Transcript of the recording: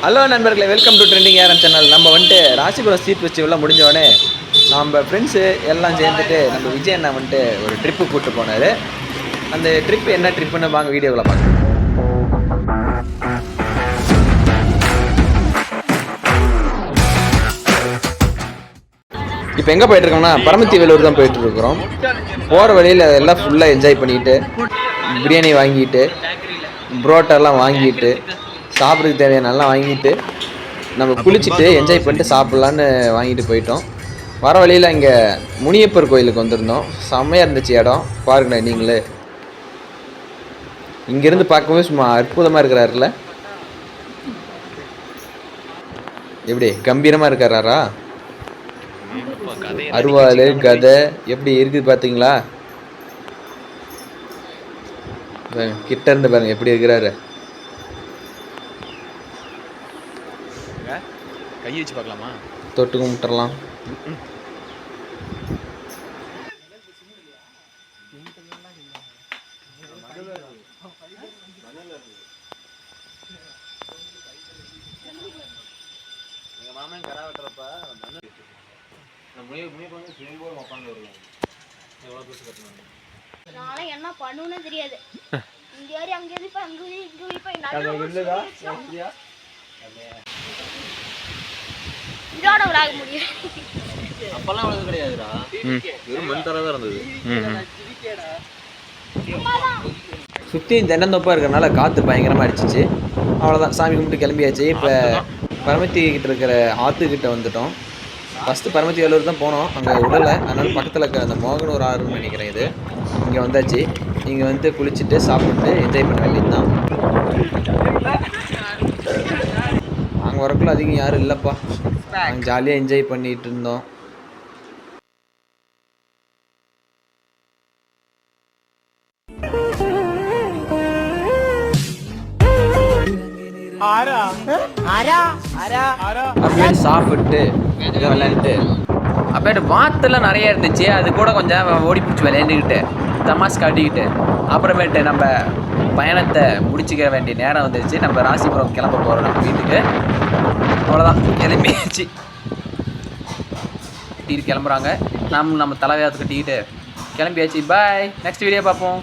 Hello நண்பர்களே, welcome to trending ARM channel. நம்ம வந்துட்டு ராசிபுரம் ஸ்ட்ரீட் ஃபெஸ்டிவலில் முடிஞ்சோடனே நம்ம ஃப்ரெண்ட்ஸு எல்லாம் சேர்ந்துட்டு நம்ம விஜய் அண்ணா வந்துட்டு ஒரு ட்ரிப்பு கூப்பிட்டு போனார். அந்த ட்ரிப்பு என்ன ட்ரிப்புன்னு வாங்க வீடியோவில் பார்க்கலாம். இப்போ எங்கே போயிட்டுருக்கோம்னா பரமத்தி வேலூர் தான் போயிட்டுருக்குறோம். போகிற வழியில் எல்லாம் ஃபுல்லாக என்ஜாய் பண்ணிக்கிட்டு பிரியாணி வாங்கிட்டு புரோட்டாலாம் வாங்கிட்டு சாப்பிட்றதுக்கு தேவையான நல்லா வாங்கிட்டு நம்ம குளிச்சுட்டு என்ஜாய் பண்ணிட்டு சாப்பிட்லான்னு வாங்கிட்டு போயிட்டோம். வர வழியில் இங்கே முனியப்பர் கோயிலுக்கு வந்திருந்தோம். செம்மையாக இருந்துச்சு இடம், பாருங்கண்ணே நீங்களே. இங்கேருந்து பார்க்கும்போது சும்மா அற்புதமாக இருக்கிறாருல, எப்படி கம்பீரமாக இருக்காரா. அருவாள் கதை எப்படி இருக்குது பார்த்தீங்களா. கிட்ட இருந்து பாருங்க எப்படி இருக்கிறாரு. கையை வச்சு பார்க்கலாமா? தொட்டு கும்பிட்டுறலாம். எங்கள் மாமன் கரா வெட்டுறப்ப உட்காந்து வருவோம். எவ்வளோ பேசு கட்டணும் நானும் என்ன பண்ணுன்னு தெரியாது. இங்க ஏறி அங்க ஏறி போய் அங்க ஏறி இங்க ஏறி போய் இதோட விளாக முடியும். அப்பெல்லாம் அவ்வளவு கிடையாதுடா, வெறும் மண் தர தான் இருந்தது. சுற்றியும் தென்னந்தோப்பாக இருக்கிறனால காற்று பயங்கரமாக அடிச்சிச்சு. அவ்வளோதான், சாமி கும்பிட்டு கிளம்பியாச்சு. இப்போ பரமத்தி கிட்ட இருக்கிற ஆற்றுக்கிட்ட வந்துட்டோம். ஃபஸ்ட்டு பரமத்தி வேலூர் தான் போனோம், அங்கே விடலை. அதனால் பக்கத்தில் இருக்கிற அந்த மோகனூர் ஆறுன்னு நினைக்கிறேன் இது. இங்கே வந்தாச்சு. இங்கே வந்து குளிச்சுட்டு சாப்பிட்டு என்ஜாய் பண்ண வேண்டியது தான். நாங்கள் வரக்குள்ள அதிகம் யாரும் இல்லைப்பா, நாங்கள் ஜாலியாக என்ஜாய் பண்ணிகிட்டு இருந்தோம். அப்படியே சாப்பிட்டு விளையாண்டுட்டு அப்படியே வாத்தெல்லாம் நிறைய இருந்துச்சு. அது கூட கொஞ்சம் ஓடி பிடிச்சி விளையாண்டுக்கிட்டு தமாஸ் காட்டிக்கிட்டு அப்புறமேட்டு நம்ம பயணத்தை முடிச்சுக்க வேண்டிய நேரம் வந்துருச்சு. நம்ம ராசிபுரம் கிளம்ப போகிறோம் நம்ம வீட்டுக்கு. அவ்வளோதான், கிளம்பியாச்சு. கிளம்புறாங்க, நம்ம தலைவையாத்து கட்டிக்கிட்டு கிளம்பியாச்சு. பாய், நெக்ஸ்ட் வீடியோ பார்ப்போம்.